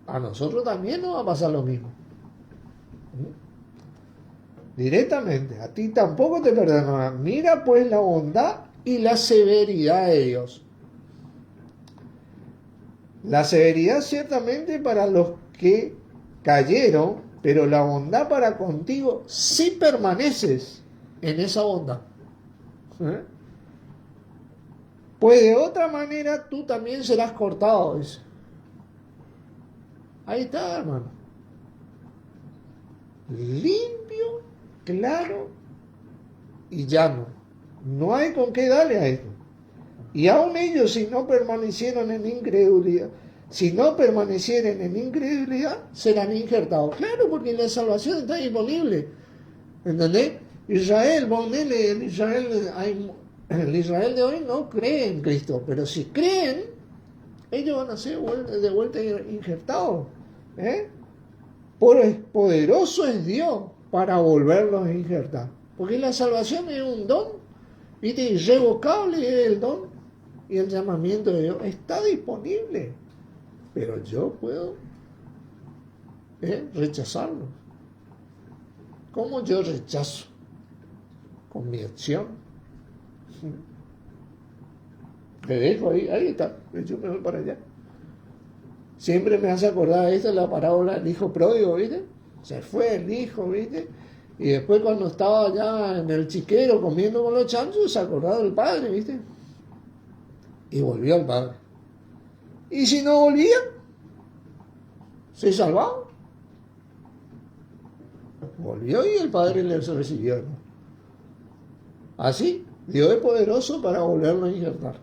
a nosotros también nos va a pasar lo mismo. Directamente, a ti tampoco te perdonará. Mira pues la bondad y la severidad de Dios. La severidad ciertamente para los que cayeron, pero la bondad para contigo si permaneces en esa bondad. Pues de otra manera tú también serás cortado, dice. Ahí está, hermano. Limpio, claro y llano. No hay con qué darle a esto. Y aun ellos, si no permanecieron en incredulidad, serán injertados. Claro, porque la salvación está disponible. ¿Entendés? Israel, el Israel de hoy no cree en Cristo, pero si creen, ellos van a ser de vuelta injertados. Poderoso es Dios para volverlos a injertar. Porque la salvación es un don, ¿viste? Irrevocable es el don. Y el llamamiento de Dios está disponible. Pero yo puedo rechazarlo. ¿Cómo yo rechazo? Con mi acción. Me dejo ahí está. Yo me voy para allá. Siempre me hace acordar esta la parábola del hijo pródigo, ¿viste? Se fue el hijo, ¿viste? Y después cuando estaba allá en el chiquero comiendo con los chanchos, se acordaba del padre, ¿viste? Y volvió al padre. Y si no volvía, se salvaba. Volvió y el padre le recibió. Así, Dios es poderoso para volverlo a injertar.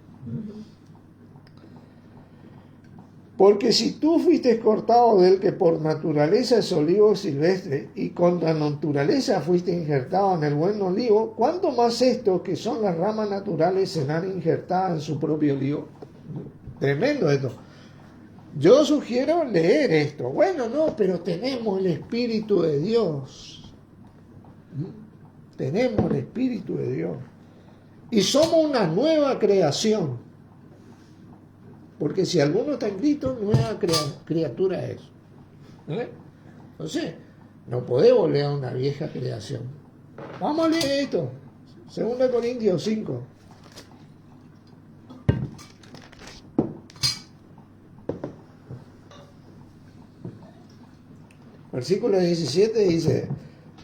Porque si tú fuiste cortado del que por naturaleza es olivo silvestre y contra naturaleza fuiste injertado en el buen olivo, ¿cuánto más estos que son las ramas naturales serán injertadas en su propio olivo? Tremendo esto. Yo sugiero leer esto. Bueno, no, pero tenemos el Espíritu de Dios. Tenemos el Espíritu de Dios. Y somos una nueva creación. Porque si alguno está en Cristo, nueva criatura es. Entonces, no podemos volver a una vieja creación. Vamos a leer esto. 2 Corintios 5. Versículo 17 dice: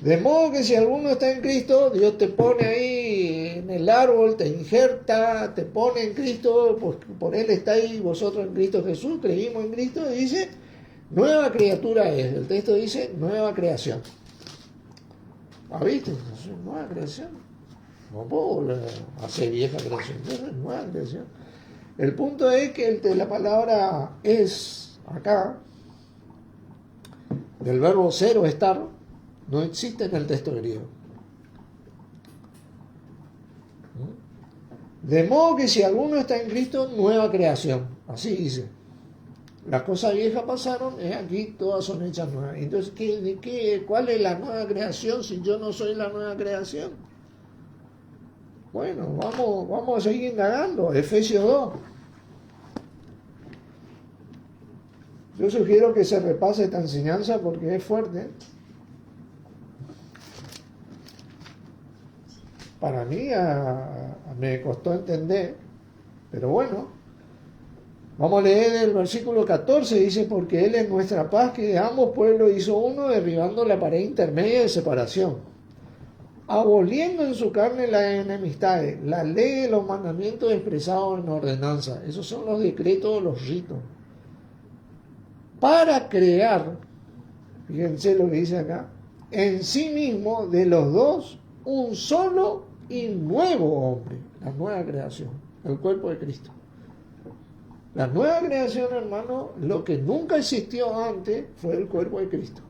de modo que si alguno está en Cristo, Dios te pone ahí en el árbol, te injerta, te pone en Cristo, pues por Él está ahí, vosotros en Cristo Jesús, creímos en Cristo, y dice, nueva criatura es. El texto dice, nueva creación. ¿Ah, viste? Nueva creación. No puedo hacer vieja creación, es nueva creación. El punto es que la palabra es, acá, del verbo ser o estar, no existe en el texto griego. De modo que si alguno está en Cristo, nueva creación. Así dice. Las cosas viejas pasaron, aquí todas son hechas nuevas. Entonces, ¿cuál es la nueva creación si yo no soy la nueva creación? Bueno, vamos a seguir indagando. Efesios 2. Yo sugiero que se repase esta enseñanza porque es fuerte. para mí me costó entender, pero bueno, vamos a leer el versículo 14, dice, porque Él es nuestra paz, que de ambos pueblos hizo uno, derribando la pared intermedia de separación, aboliendo en su carne las enemistades, la ley de los mandamientos expresados en ordenanza. Esos son los decretos, los ritos, para crear, fíjense lo que dice acá, en sí mismo de los dos un solo y nuevo hombre, la nueva creación, el cuerpo de Cristo. La nueva creación, hermano, lo que nunca existió antes fue el cuerpo de Cristo.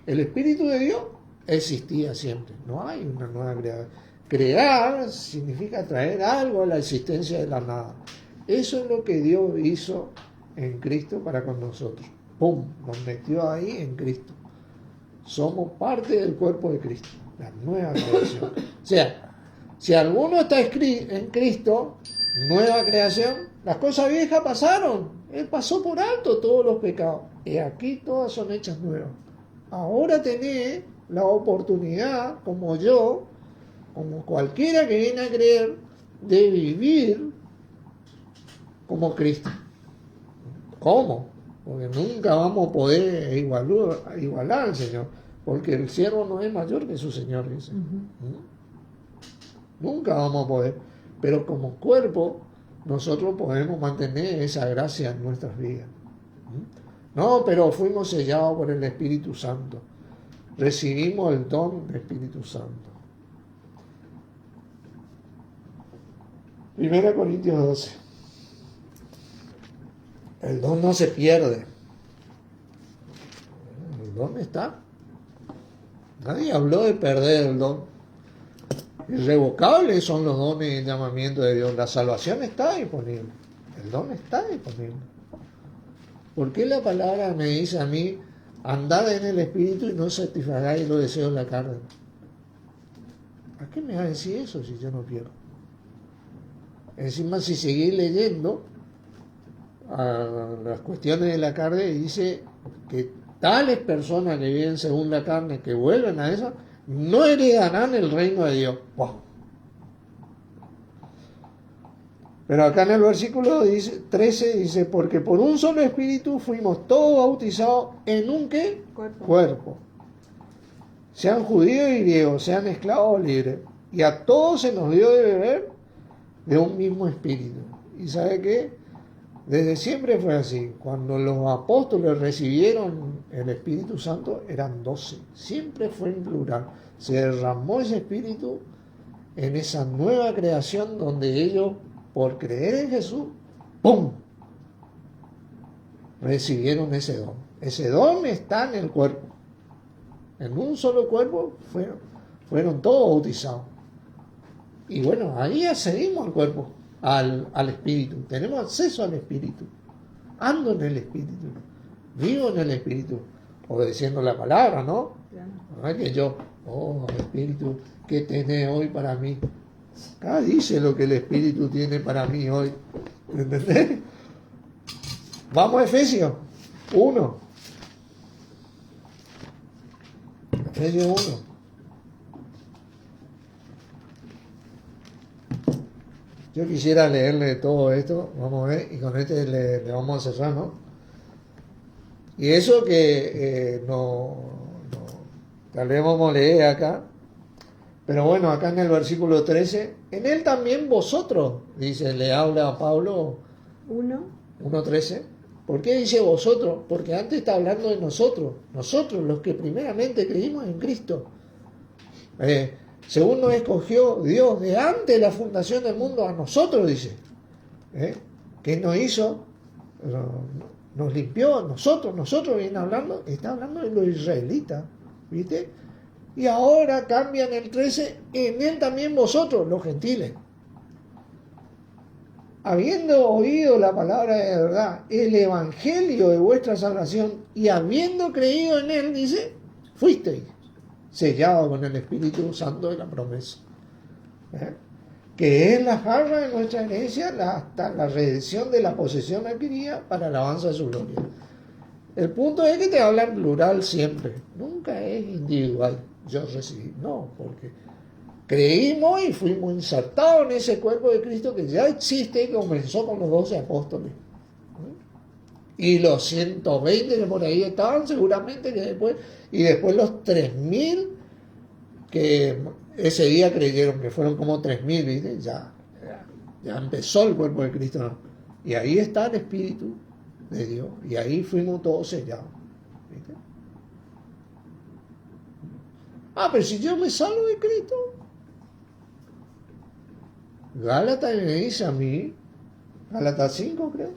El Espíritu de Dios existía siempre, no hay una nueva creación. Crear significa traer algo a la existencia de la nada. Eso es lo que Dios hizo en Cristo para con nosotros. ¡Pum! Nos metió ahí en Cristo. Somos parte del cuerpo de Cristo, la nueva creación. O sea, si alguno está en Cristo, nueva creación, las cosas viejas pasaron. Él pasó por alto todos los pecados. Y aquí todas son hechas nuevas. Ahora tenés la oportunidad, como yo, como cualquiera que viene a creer, de vivir como Cristo. ¿Cómo? Porque nunca vamos a poder igualar al Señor, porque el siervo no es mayor que su Señor, dice. Nunca vamos a poder, pero como cuerpo nosotros podemos mantener esa gracia en nuestras vidas. No, pero fuimos sellados por el Espíritu Santo, recibimos el don del Espíritu Santo. 1 Corintios 12. El don no se pierde. El don está. Nadie habló de perder el don. Irrevocables son los dones y el llamamiento de Dios. La salvación está disponible. El don está disponible. ¿Por qué la palabra me dice a mí, andad en el Espíritu y no satisfagáis los deseos de la carne? ¿A qué me va a decir eso si yo no quiero? Encima, si seguís leyendo a las cuestiones de la carne, dice que tales personas que viven según la carne, que vuelven a eso, no heredarán el reino de Dios. ¡Wow! Pero acá en el versículo 13 dice, porque por un solo espíritu fuimos todos bautizados en un ¿qué? Cuerpo. Sean judíos y griegos, sean esclavos o libres. Y a todos se nos dio de beber de un mismo espíritu. ¿Y sabe qué? Desde siempre fue así. Cuando los apóstoles recibieron el Espíritu Santo, eran 12. Siempre fue en plural. Se derramó ese Espíritu en esa nueva creación donde ellos, por creer en Jesús, ¡pum!, recibieron ese don. Ese don está en el cuerpo. En un solo cuerpo fueron todos bautizados. Y bueno, ahí accedimos al cuerpo, al Espíritu. Tenemos acceso al Espíritu. Ando en el Espíritu. Vivo en el Espíritu. Obedeciendo la palabra, ¿no? No es que yo, Espíritu, ¿qué tenés hoy para mí? Acá dice lo que el Espíritu tiene para mí hoy. ¿Entendés? Vamos a Efesios 1. Efesios 1. Yo quisiera leerle todo esto, vamos a ver, y con este le vamos a cerrar, ¿no? Y eso que tal vez vamos a leer acá, pero bueno, acá en el versículo 13, en él también vosotros, dice, le habla a Pablo 1:13. ¿Por qué dice vosotros? Porque antes está hablando de nosotros los que primeramente creímos en Cristo. Según nos escogió Dios de antes de la fundación del mundo a nosotros, dice, que nos hizo, nos limpió, nosotros viene hablando, está hablando de los israelitas, ¿viste? Y ahora cambian el 13, en él también vosotros, los gentiles. Habiendo oído la palabra de verdad, el evangelio de vuestra salvación, y habiendo creído en él, dice, fuisteis sellado con el Espíritu Santo de la promesa, que es la jarra de nuestra herencia hasta la redención de la posesión adquirida para alabanza de su gloria. El punto es que te habla en plural siempre, nunca es individual, yo recibí, no, porque creímos y fuimos insertados en ese cuerpo de Cristo que ya existe y comenzó con los 12 apóstoles. Y los 120 que por ahí estaban, seguramente que después, y después los 3000 que ese día creyeron, que fueron como 3000, ¿viste? Ya empezó el cuerpo de Cristo, ¿no? Y ahí está el Espíritu de Dios, y ahí fuimos todos sellados, ¿viste? Pero si yo me salvo de Cristo, Gálatas me dice a mí, Gálatas 5 creo,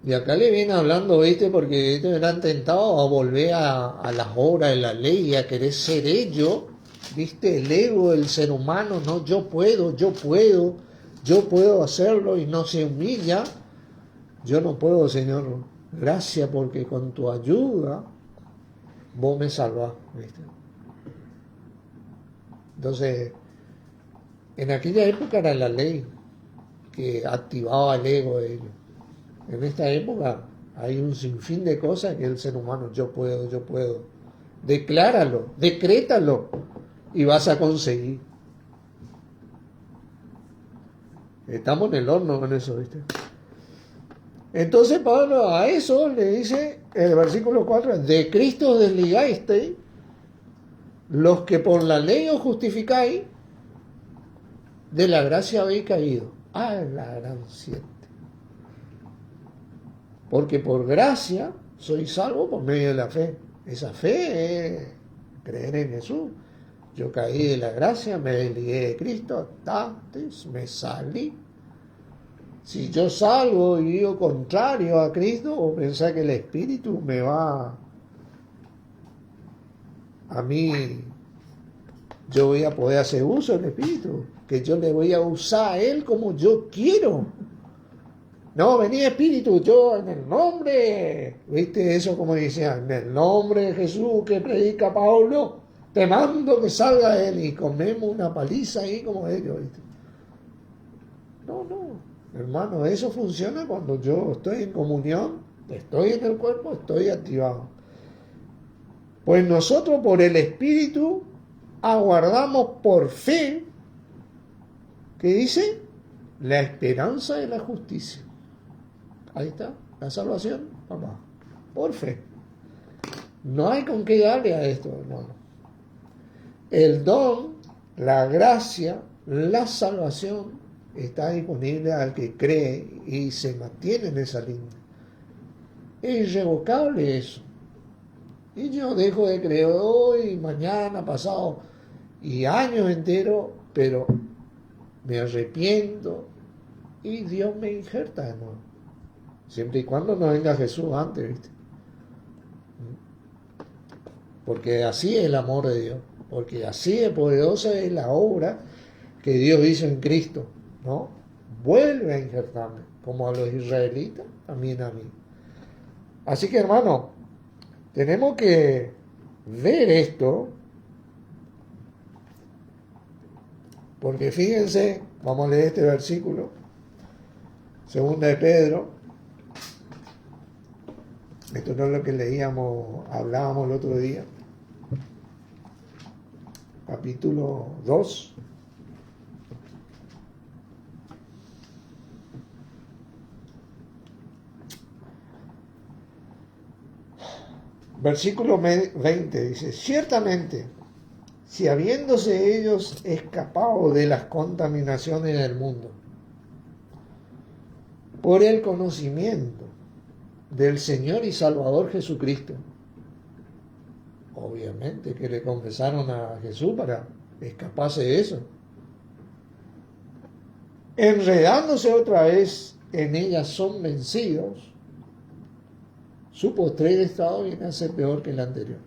y acá le viene hablando, ¿viste? Porque ¿viste? Me han tentado a volver a las obras de la ley y a querer ser ellos, ¿viste? El ego del ser humano, no, yo puedo hacerlo y no se humilla. Yo no puedo, Señor, gracias porque con tu ayuda vos me salvás, ¿viste? Entonces, en aquella época era la ley que activaba el ego de ellos. En esta época hay un sinfín de cosas que el ser humano, yo puedo. Decláralo, decrétalo y vas a conseguir. Estamos en el horno con eso, ¿viste? Entonces Pablo a eso le dice el versículo 4, de Cristo os desligasteis, los que por la ley os justificáis, de la gracia habéis caído. La gran 7. Porque por gracia soy salvo por medio de la fe. Esa fe es creer en Jesús. Yo caí de la gracia, me desligué de Cristo, me salí. Si yo salgo y vivo contrario a Cristo, o pensar que el Espíritu me va a mí, yo voy a poder hacer uso del Espíritu, que yo le voy a usar a Él como yo quiero. No, vení Espíritu, yo en el nombre, ¿viste eso como decía? En el nombre de Jesús que predica Pablo, te mando que salga Él y comemos una paliza ahí como ellos, ¿viste? No, hermano, eso funciona cuando yo estoy en comunión, estoy en el cuerpo, estoy activado. Pues nosotros por el Espíritu aguardamos por fe, ¿qué dice? La esperanza de la justicia. Ahí está, la salvación, papá, por fe. No hay con qué darle a esto, hermano. El don, la gracia, la salvación está disponible al que cree y se mantiene en esa línea. Es irrevocable eso. Y yo dejo de creer hoy, mañana, pasado y años enteros, pero me arrepiento y Dios me injerta de nuevo. Siempre y cuando no venga Jesús antes, ¿viste? Porque así es el amor de Dios, porque así de poderosa es la obra que Dios hizo en Cristo, ¿no? Vuelve a injertarme, como a los israelitas, también a mí. Así que, hermano, tenemos que ver esto, porque fíjense, vamos a leer este versículo, 2 de Pedro. Esto no es lo que hablábamos el otro día. Capítulo 2. Versículo 20 dice, ciertamente, si habiéndose ellos escapado de las contaminaciones del mundo, por el conocimiento del Señor y Salvador Jesucristo, obviamente que le confesaron a Jesús para escaparse de eso, enredándose otra vez en ellas son vencidos, su postrer estado viene a ser peor que el anterior.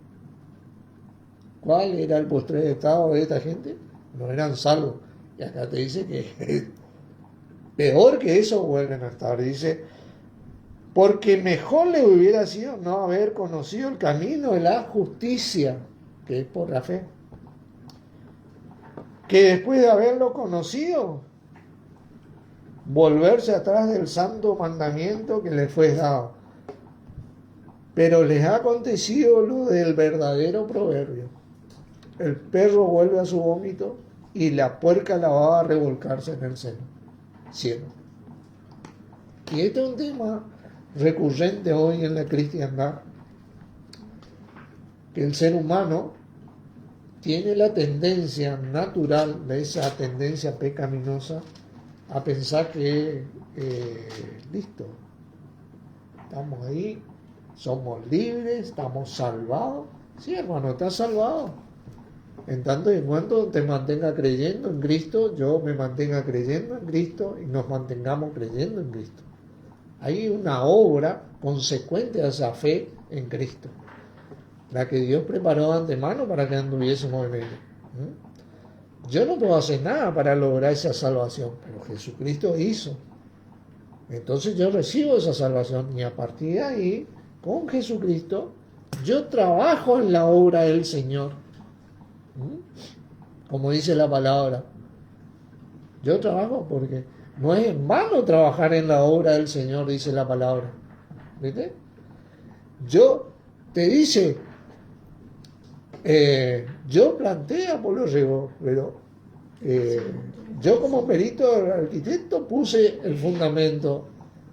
¿Cuál era el postrer estado de esta gente? No eran salvos. Y acá te dice que peor que eso vuelven a estar. Dice, porque mejor le hubiera sido no haber conocido el camino de la justicia, que es por la fe, que después de haberlo conocido, volverse atrás del santo mandamiento que les fue dado. Pero les ha acontecido lo del verdadero proverbio. El perro vuelve a su vómito y la puerca lavada a revolcarse en el cielo. Y este es un tema recurrente hoy en la cristiandad, que el ser humano tiene la tendencia natural, de esa tendencia pecaminosa, a pensar que listo, estamos ahí, somos libres, estamos salvados. Sí, hermano, estás salvado. En tanto y en cuanto te mantenga creyendo en Cristo, yo me mantenga creyendo en Cristo y nos mantengamos creyendo en Cristo. Hay una obra consecuente a esa fe en Cristo, la que Dios preparó de antemano para que anduviésemos en ella. Yo no puedo hacer nada para lograr esa salvación, pero Jesucristo hizo. Entonces yo recibo esa salvación y a partir de ahí, con Jesucristo, yo trabajo en la obra del Señor. Como dice la palabra, yo trabajo porque no es en vano trabajar en la obra del Señor, dice la palabra. ¿Viste? Yo te dice, yo planteé, Apolo regó, pero yo como perito arquitecto puse el fundamento,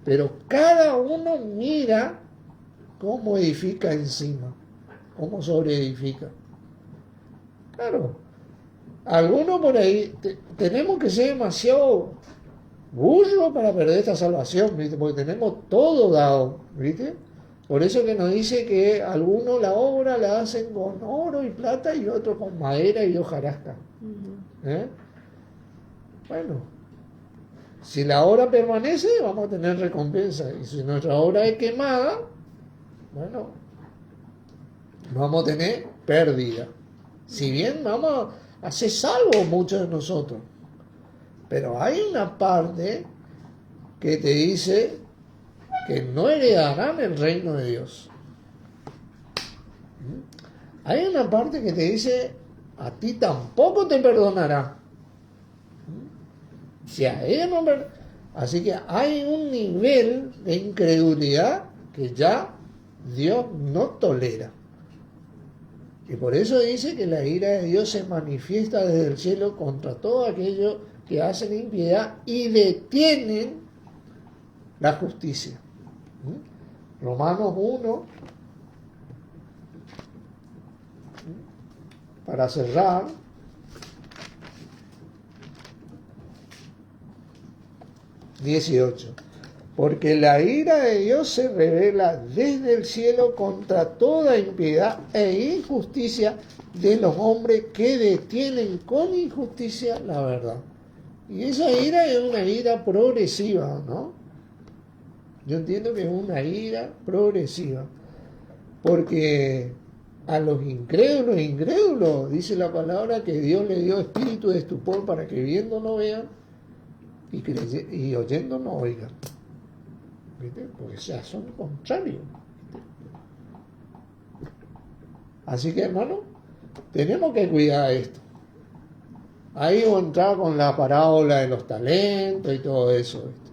pero cada uno mira cómo edifica encima, cómo sobreedifica. Claro, algunos por ahí tenemos que ser demasiado burros para perder esta salvación, ¿viste? Porque tenemos todo dado, ¿viste? Por eso que nos dice que algunos la obra la hacen con oro y plata y otros con madera y hojarasca. Bueno, si la obra permanece, vamos a tener recompensa. Y si nuestra obra es quemada, bueno, vamos a tener pérdida. Si bien vamos a ser salvos muchos de nosotros, pero hay una parte que te dice que no heredarán el reino de Dios. Hay una parte que te dice, a ti tampoco te perdonará. Si a ella no Así que hay un nivel de incredulidad que ya Dios no tolera. Y por eso dice que la ira de Dios se manifiesta desde el cielo contra todo aquello que hacen impiedad y detienen la justicia. Romanos 1, para cerrar, (18) Porque la ira de Dios se revela desde el cielo contra toda impiedad e injusticia de los hombres que detienen con injusticia la verdad. Y esa ira es una ira progresiva, ¿no? Yo entiendo que es una ira progresiva. Porque a los incrédulos, dice la palabra que Dios le dio espíritu de estupor para que viendo no vean y oyendo no oigan. ¿Viste? Porque ya son contrarios. Así que, hermano, tenemos que cuidar esto. Ahí voy a entrar con la parábola de los talentos y todo eso. ¿Viste?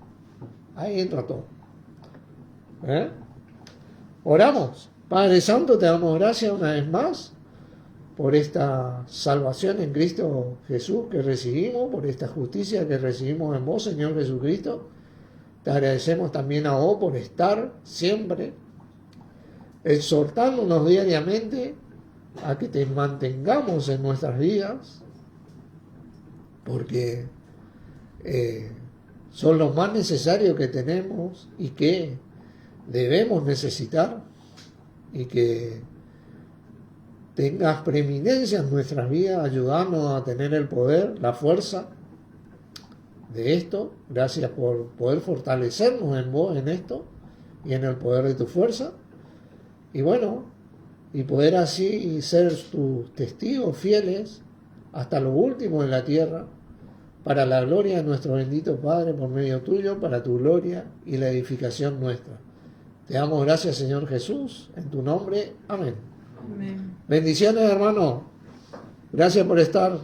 Ahí entra todo. Oramos. Padre Santo, te damos gracias una vez más por esta salvación en Cristo Jesús que recibimos, por esta justicia que recibimos en vos, Señor Jesucristo. Te agradecemos también a vos por estar siempre exhortándonos diariamente a que te mantengamos en nuestras vidas, porque son los más necesarios que tenemos y que debemos necesitar, y que tengas preeminencia en nuestras vidas, ayudarnos a tener el poder, la fuerza de esto. Gracias por poder fortalecernos en vos en esto y en el poder de tu fuerza, y bueno, y poder así ser tus testigos fieles hasta lo último en la tierra, para la gloria de nuestro bendito Padre por medio tuyo, para tu gloria y la edificación nuestra. Te damos gracias, Señor Jesús, en tu nombre. Amén. Amén. Bendiciones, hermano. Gracias por estar.